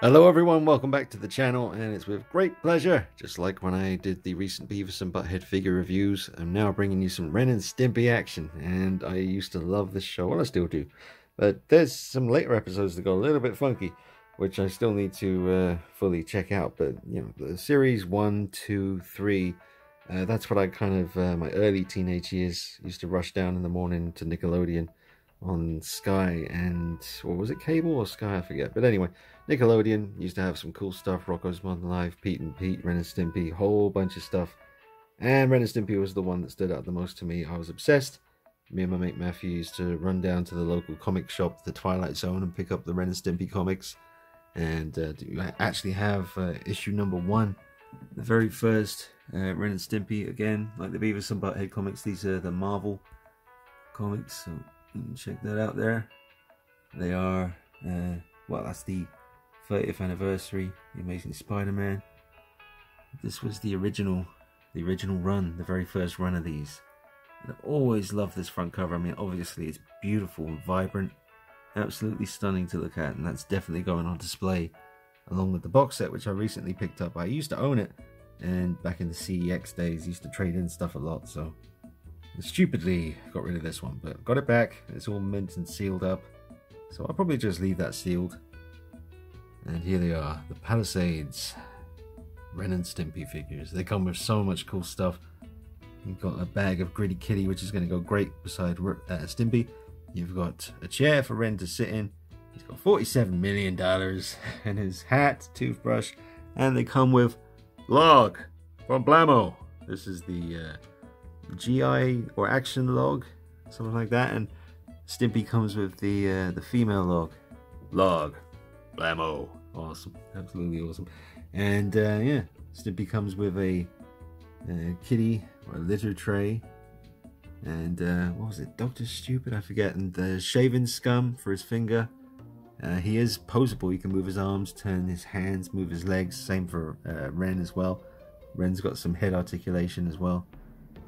Hello everyone, welcome back to the channel, and it's with great pleasure, just like when I did the recent Beavis and Butthead figure reviews, I'm now bringing you some Ren and Stimpy action. And I used to love this show, well I still do, but there's some later episodes that go a little bit funky, which I still need to fully check out. But you know, the series 1, 2, 3, that's what I kind of, my early teenage years, used to rush down in the morning to Nickelodeon on Sky, and or was it cable or Sky, I forget. But anyway, Nickelodeon used to have some cool stuff. Rocko's Modern Life, Pete and Pete, Ren and Stimpy, whole bunch of stuff. And Ren and Stimpy was the one that stood out the most to me. I was obsessed. Me and my mate Matthew used to run down to the local comic shop, the Twilight Zone, and pick up the Ren and Stimpy comics. And I actually have issue number 1, the very first Ren and Stimpy. Again, like the Beavis and Butthead comics, these are the Marvel comics, so you can check that out there. They are, well, that's the 30th anniversary, The Amazing Spider-Man. This was the original run, the very first run of these. And I've always loved this front cover. I mean, obviously it's beautiful and vibrant, absolutely stunning to look at, and that's definitely going on display along with the box set, which I recently picked up. I used to own it, and back in the CEX days, used to trade in stuff a lot, so I stupidly got rid of this one, but got it back. It's all mint and sealed up, so I'll probably just leave that sealed. And here they are, the Palisades Ren and Stimpy figures. They come with so much cool stuff. You've got a bag of Gritty Kitty, which is going to go great beside Stimpy. You've got a chair for Ren to sit in. He's got $47 million, and his hat, toothbrush, and they come with Log from Blammo. This is the GI or action log, something like that, and Stimpy comes with the female log Blammo. Awesome, absolutely awesome. And yeah, Stimpy comes with a kitty or a litter tray, and what was it, Dr. Stupid, I forget, and the shaven scum for his finger. He is posable. He can move his arms, turn his hands, move his legs. Same for Ren as well. Ren's got some head articulation as well.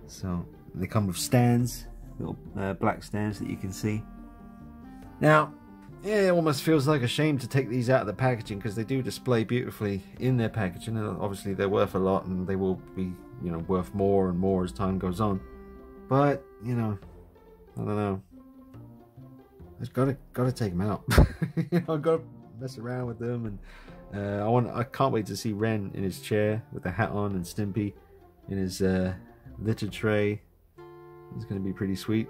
So they come with stands, little black stands that you can see. Now, yeah, it almost feels like a shame to take these out of the packaging, because they do display beautifully in their packaging, and obviously they're worth a lot, and they will be, you know, worth more and more as time goes on. But you know, I don't know. I've gotta take them out. You know, I've got to mess around with them, and I can't wait to see Ren in his chair with the hat on, and Stimpy in his litter tray. It's going to be pretty sweet.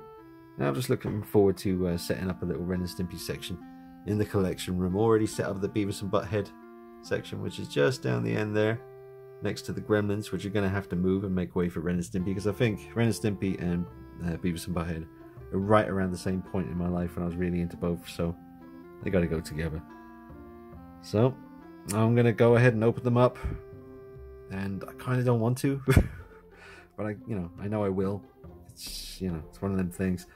And I'm just looking forward to setting up a little Ren and Stimpy section in the collection room. Already set up the Beavis and Butthead section, which is just down the end there, next to the Gremlins, which are going to have to move and make way for Ren and Stimpy, because I think Ren and Stimpy and Beavis and Butthead are right around the same point in my life when I was really into both, so they got to go together. So I'm going to go ahead and open them up, and I kind of don't want to, but I know I will. It's, you know, it's one of them things.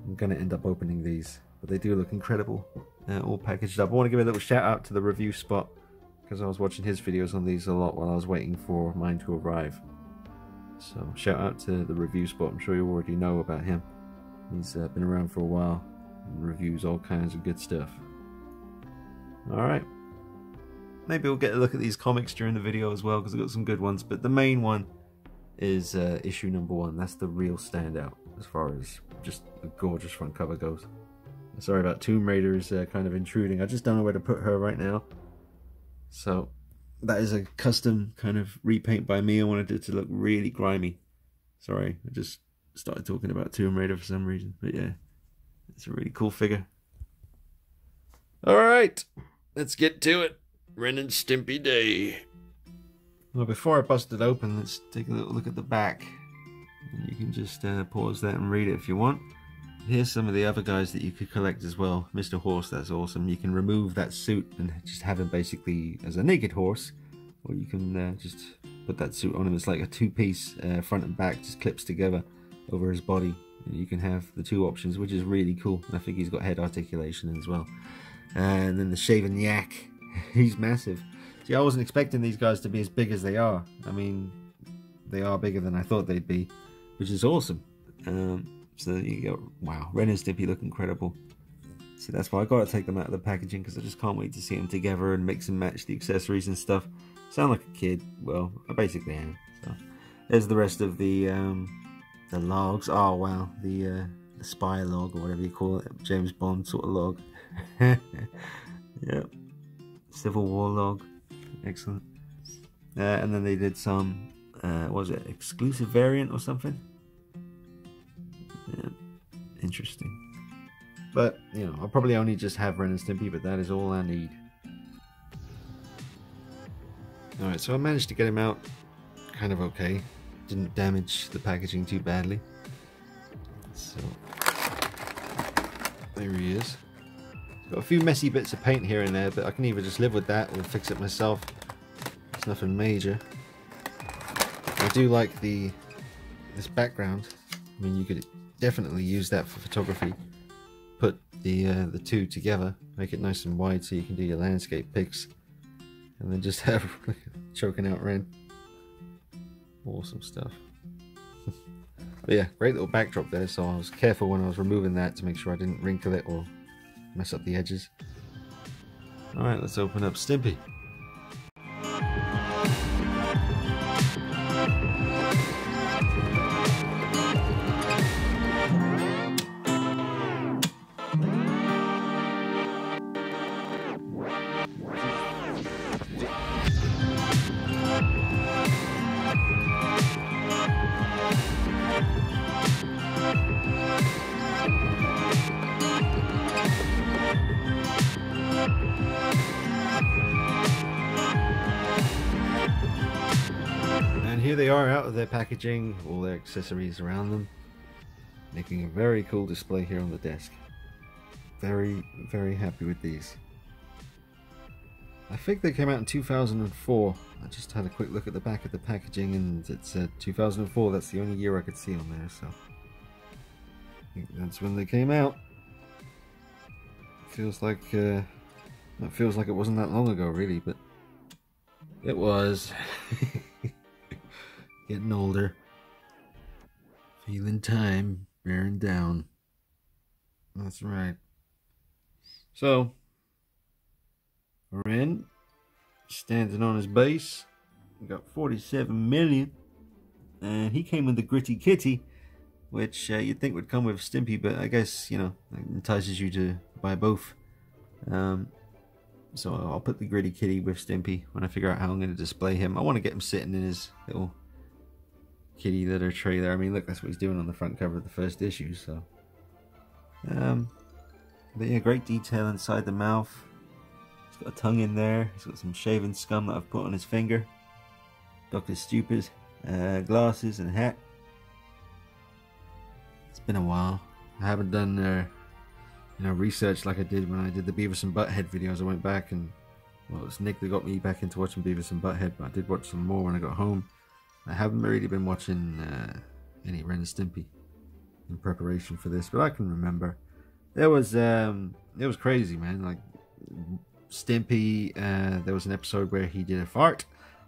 I'm going to end up opening these, but they do look incredible, all packaged up. I want to give a little shout out to the review spot, because I was watching his videos on these a lot while I was waiting for mine to arrive. So shout out to the review spot. I'm sure you already know about him. He's been around for a while and reviews all kinds of good stuff. Alright, maybe we'll get a look at these comics during the video as well, because I've got some good ones, but the main one is issue number 1. That's the real standout as far as just a gorgeous front cover goes. Sorry about Tomb Raider's kind of intruding. I just don't know where to put her right now. So that is a custom kind of repaint by me. I wanted it to look really grimy. Sorry, I just started talking about Tomb Raider for some reason, but yeah, it's a really cool figure. Alright, let's get to it. Ren and Stimpy Day. Well, before I bust it open, let's take a little look at the back. And you can just pause that and read it if you want. Here's some of the other guys that you could collect as well. Mr. Horse, that's awesome. You can remove that suit and just have him basically as a naked horse, or you can just put that suit on him. It's like a two-piece front and back, just clips together over his body. And you can have the two options, which is really cool. And I think he's got head articulation as well. And then the Shaven Yak, he's massive. See, I wasn't expecting these guys to be as big as they are. I mean, they are bigger than I thought they'd be, which is awesome. So you go, wow, Ren and Stimpy look incredible. So that's why I gotta take them out of the packaging, because I just can't wait to see them together and mix and match the accessories and stuff. Sound like a kid. Well, I basically am. So there's the rest of the logs. Oh wow, the spy log, or whatever you call it, James Bond sort of log. Yep, Civil War log. Excellent. And then they did some, what was it, exclusive variant or something? Yeah, interesting. But, you know, I'll probably only just have Ren and Stimpy, but that is all I need. Alright, so I managed to get him out kind of okay. Didn't damage the packaging too badly. So, there he is. Got a few messy bits of paint here and there, but I can either just live with that or fix it myself. It's nothing major. I do like this background. I mean, you could definitely use that for photography. Put the two together, make it nice and wide so you can do your landscape pics, and then just have choking out Ren. Awesome stuff. But yeah, great little backdrop there. So I was careful when I was removing that to make sure I didn't wrinkle it or mess up the edges. All right, let's open up Stimpy. And here they are out of their packaging, all their accessories around them, making a very cool display here on the desk. Very, very happy with these. I think they came out in 2004. I just had a quick look at the back of the packaging and it said 2004. That's the only year I could see on there, so I think that's when they came out. Feels like it wasn't that long ago, really, but it was. Getting older, feeling time bearing down. That's right. So, Ren standing on his base. We got 47 million, and he came with the Gritty Kitty, which you'd think would come with Stimpy, but I guess, you know, it entices you to buy both. So I'll put the Gritty Kitty with Stimpy when I figure out how I'm going to display him. I want to get him sitting in his little kitty litter tray there. I mean, look, that's what he's doing on the front cover of the first issue. So, but yeah, great detail inside the mouth. He's got a tongue in there. He's got some shaven scum that I've put on his finger. Dr. Stupid glasses and hat. It's been a while. I haven't done research like I did when I did the Beavis and Butthead videos. I went back and, well, it was Nick that got me back into watching Beavis and Butthead, but I did watch some more when I got home. I haven't really been watching any Ren and Stimpy in preparation for this, but I can remember it was crazy, man. Like Stimpy, there was an episode where he did a fart,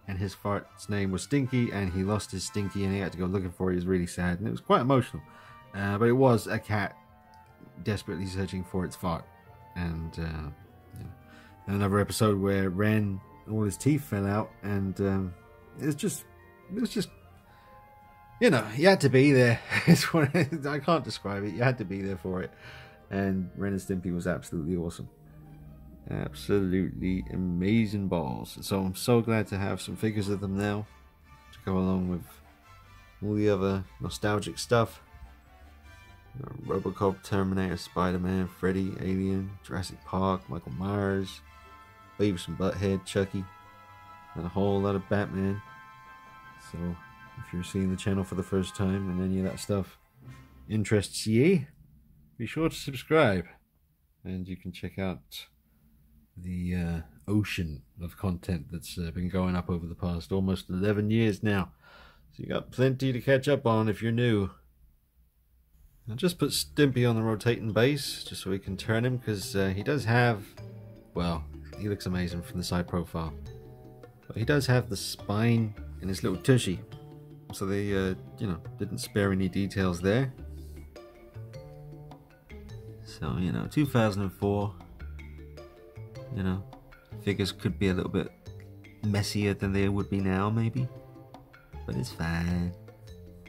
and his fart's name was Stinky, and he lost his Stinky, and he had to go looking for it. He was really sad, and it was quite emotional. But it was a cat desperately searching for its fart, and another episode where Ren, all his teeth fell out, and it was just, you know, you had to be there. It's what I can't describe it. You had to be there for it. And Ren and Stimpy was absolutely awesome. Absolutely amazing balls. So I'm so glad to have some figures of them now to go along with all the other nostalgic stuff. Robocop, Terminator, Spider-Man, Freddy, Alien, Jurassic Park, Michael Myers, Beavis and Butthead, Chucky, and a whole lot of Batman. So if you're seeing the channel for the first time and any of that stuff interests ye, be sure to subscribe, and you can check out the ocean of content that's been going up over the past almost 11 years now. So you got plenty to catch up on if you're new. I'll just put Stimpy on the rotating base just so we can turn him, because he does have, well, he looks amazing from the side profile, but he does have the spine in his little tushy, so they you know, didn't spare any details there. So, you know, 2004, you know, figures could be a little bit messier than they would be now, maybe. But it's fine.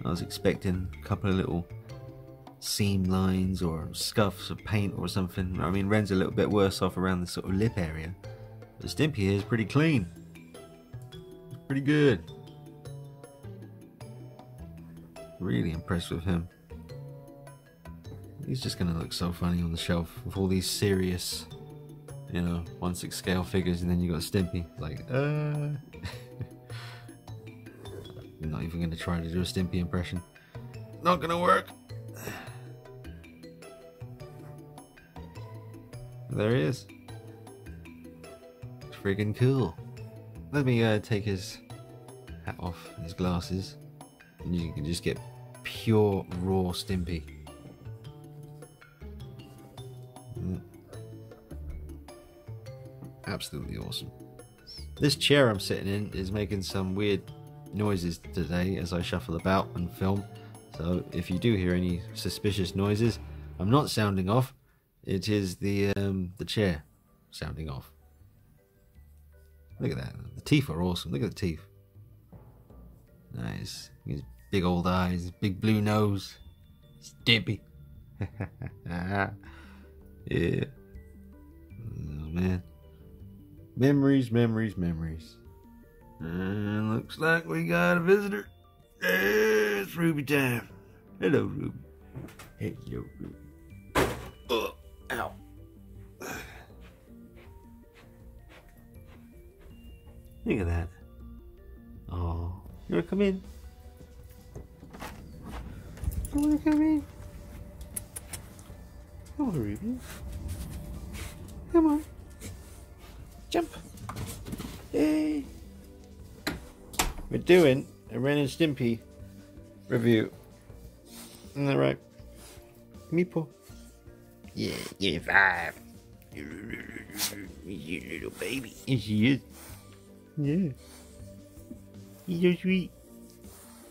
I was expecting a couple of little seam lines or scuffs of paint or something. I mean, Ren's a little bit worse off around the sort of lip area. But Stimpy here is pretty clean. It's pretty good. Really impressed with him. He's just gonna look so funny on the shelf with all these serious, you know, 1/6 scale figures, and then you got Stimpy. Like, I'm not even gonna try to do a Stimpy impression. Not gonna work. There he is. It's friggin' cool. Let me take his hat off, his glasses, and you can just get pure raw Stimpy. Absolutely awesome. This chair I'm sitting in is making some weird noises today as I shuffle about and film. So if you do hear any suspicious noises, I'm not sounding off. It is the chair sounding off. Look at that. The teeth are awesome. Look at the teeth. Nice. His big old eyes, big blue nose. Stimpy. Yeah. Oh man. Memories, memories, memories. And looks like we got a visitor. It's Ruby time. Hello, Ruby. Hello, Ruby. Oh, ow. Look at that. Oh, you wanna come in? You wanna come in? Come on, Ruby. Come on. Jump. Yay. We're doing a Ren and Stimpy review. Isn't that right? Meeple. Yeah, yeah, 5. You little baby. Yes, she is. Yeah. He's so sweet.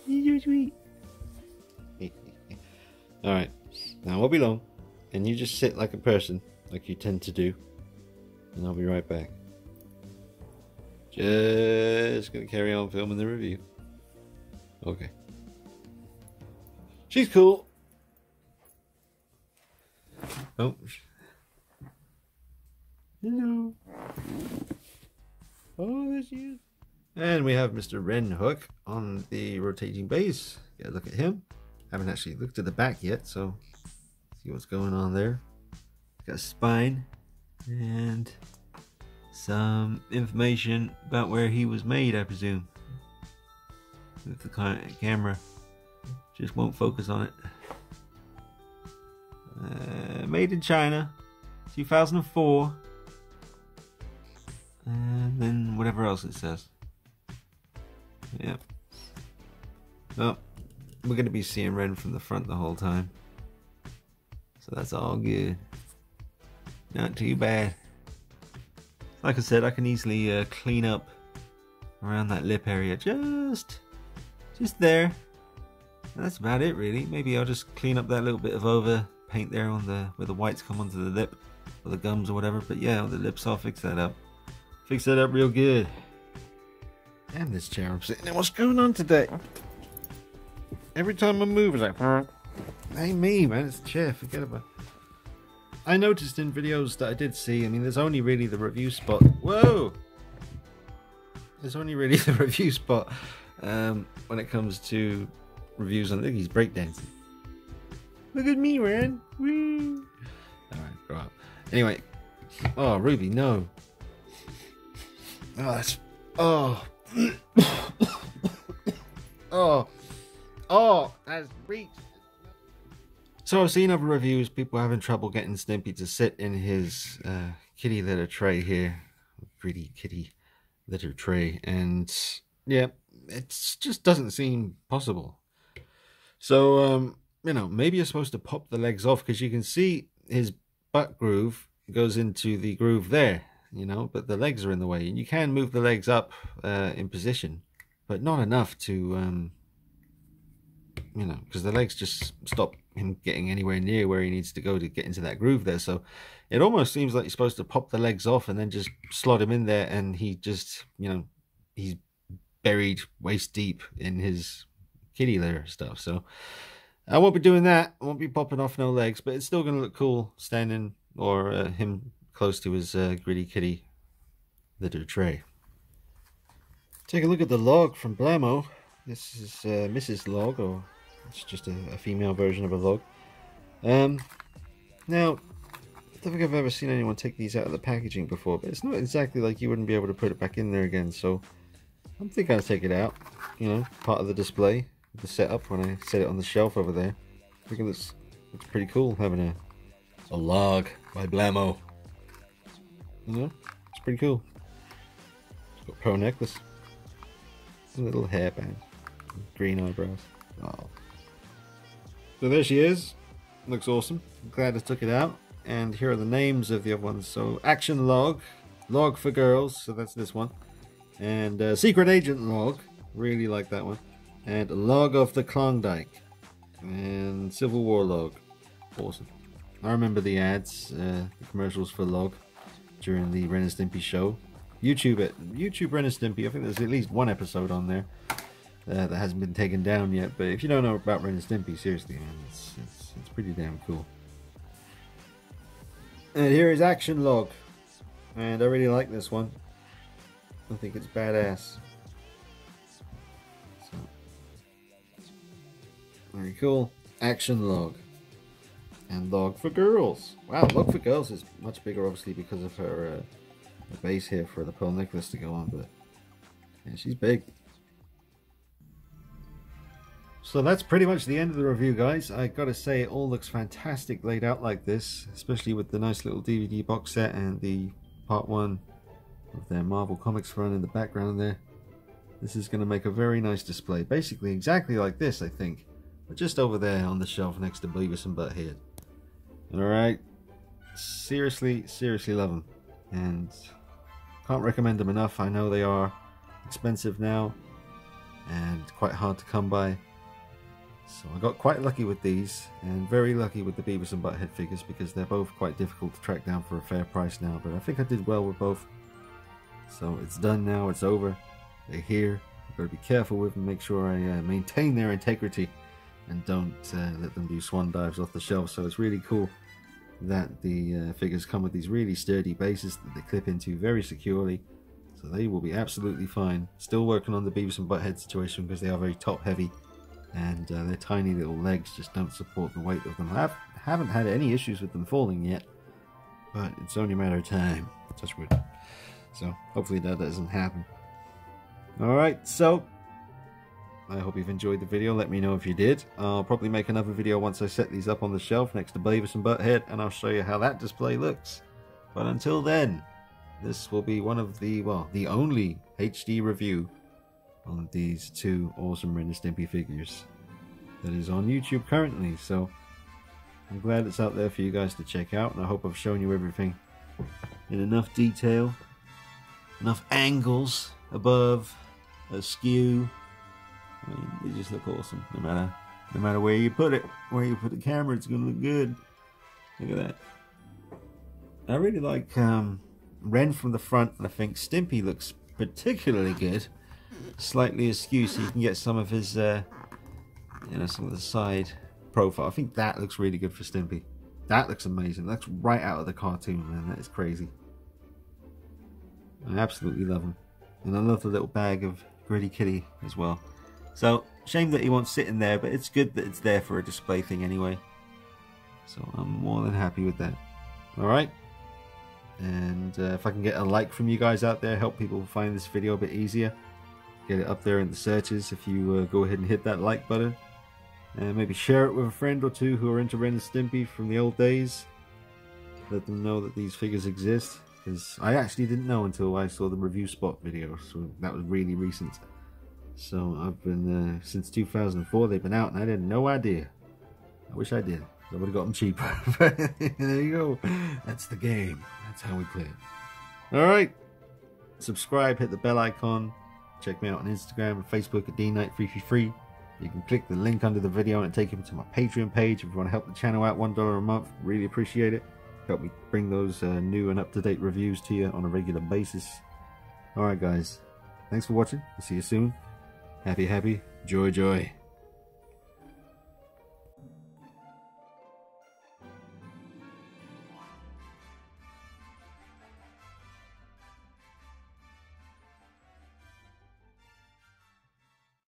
He's so sweet. Alright. Now, I won't be long. And you just sit like a person, like you tend to do. And I'll be right back. Just gonna carry on filming the review. Okay. She's cool. Oh. Hello. Oh, there she is. And we have Mr. Ren Hook on the rotating base. Get a look at him. Haven't actually looked at the back yet, so see what's going on there. Got a spine and some information about where he was made, I presume. If the camera just won't focus on it. Made in China, 2004. And then whatever else it says. Yep. Well, we're going to be seeing Ren from the front the whole time. So that's all good. Not too bad. Like I said, I can easily clean up around that lip area. Just there. And that's about it really. Maybe I'll just clean up that little bit of over paint there on the where the whites come onto the lip. Or the gums or whatever. But yeah, on the lips I'll fix that up. Fix that up real good. And this chair I'm sitting in. What's going on today? Every time I move it's like, ain't me, man. It's the chair. Forget about it. I noticed in videos that I did see, I mean, there's only really the review spot. Whoa! There's only really the review spot when it comes to reviews on. Look, he's breakdancing. Look at me, Ren. Woo! Alright, grow up. Anyway. Oh, Ruby, no. Oh, that's. Oh. Oh, that's reach. So I've seen other reviews, people having trouble getting Stimpy to sit in his kitty litter tray here. Pretty kitty litter tray. And yeah, it just doesn't seem possible. So, you know, maybe you're supposed to pop the legs off because you can see his butt groove goes into the groove there, you know, but the legs are in the way. And you can move the legs up in position, but not enough to, you know, because the legs just stop him getting anywhere near where he needs to go to get into that groove there. So it almost seems like you're supposed to pop the legs off and then just slot him in there, and he just, you know, he's buried waist deep in his kitty litter stuff. So I won't be doing that. I won't be popping off no legs, but it's still going to look cool standing, or him close to his gritty kitty litter tray. Take a look at the log from Blamo. This is Mrs. Log, or it's just a female version of a log. Now, I don't think I've ever seen anyone take these out of the packaging before, but it's not exactly like you wouldn't be able to put it back in there again, so I'm thinking I'll take it out, you know, part of the display, the setup when I set it on the shelf over there. I think it looks pretty cool having a log by Blamo. You know, it's pretty cool. It's got a pearl necklace, a little hairband, green eyebrows. Oh. So there she is. Looks awesome. I'm glad I took it out. And here are the names of the other ones. So Action Log, Log for Girls, so that's this one. And Secret Agent Log, really like that one. And Log of the Klondike. And Civil War Log, awesome. I remember the ads, the commercials for Log during the Ren and Stimpy show. YouTube Ren and Stimpy. I think there's at least one episode on there that hasn't been taken down yet. But if you don't know about Ren and Stimpy, seriously, man, it's pretty damn cool. And here is Action Log, and I really like this one. I think it's badass. So, very cool. Action Log. And Log for Girls. Wow, Log for Girls is much bigger, obviously, because of her base here for the pearl necklace to go on, but yeah, she's big. So that's pretty much the end of the review, guys. I gotta say, it all looks fantastic laid out like this, especially with the nice little DVD box set and the part 1 of their Marvel Comics run in the background there. This is going to make a very nice display, basically exactly like this, I think, but just over there on the shelf next to Beavis and Butthead. Alright, seriously love them, and can't recommend them enough. I know they are expensive now and quite hard to come by. So I got quite lucky with these, and very lucky with the Beavis and Butthead figures, because they're both quite difficult to track down for a fair price now, but I think I did well with both. So it's done now, it's over, they're here. I've got to be careful with them, make sure I maintain their integrity and don't let them do swan dives off the shelf. So it's really cool that the figures come with these really sturdy bases that they clip into very securely, so they will be absolutely fine. Still working on the Beavis and Butthead situation, because they are very top heavy, and their tiny little legs just don't support the weight of them. I haven't had any issues with them falling yet, but it's only a matter of time. Touch wood. So hopefully that doesn't happen. Alright, so I hope you've enjoyed the video. Let me know if you did. I'll probably make another video once I set these up on the shelf next to Beavis and Butthead, and I'll show you how that display looks. But until then, this will be one of the, well, the only HD review on these two awesome Ren and Stimpy figures that is on YouTube currently. So I'm glad it's out there for you guys to check out, and I hope I've shown you everything in enough detail, enough angles, above, askew. I mean, they just look awesome. No matter where you put it, where you put the camera, it's gonna look good. Look at that. I really like Ren from the front, and I think Stimpy looks particularly good. Slightly askew, so you can get some of his, you know, some of the side profile. I think that looks really good for Stimpy. That looks amazing. That's right out of the cartoon, man. That is crazy. I absolutely love him. And I love the little bag of Gritty Kitty as well. So, shame that he won't sit in there, but it's good that it's there for a display thing anyway. So I'm more than happy with that. Alright. And if I can get a like from you guys out there, help people find this video a bit easier. Get it up there in the searches if you go ahead and hit that like button. And maybe share it with a friend or two who are into Ren and Stimpy from the old days. Let them know that these figures exist. Because I actually didn't know until I saw the review spot video, so that was really recent. So I've been, since 2004 they've been out, and I had no idea. I wish I did. I would have got them cheaper. But there you go. That's the game. That's how we play it. Alright. Subscribe, hit the bell icon. Check me out on Instagram and Facebook at DKnight333. You can click the link under the video and take you to my Patreon page if you want to help the channel out. $1 a month, really appreciate it. Help me bring those new and up-to-date reviews to you on a regular basis. Alright guys, thanks for watching. I'll see you soon. Happy, joy.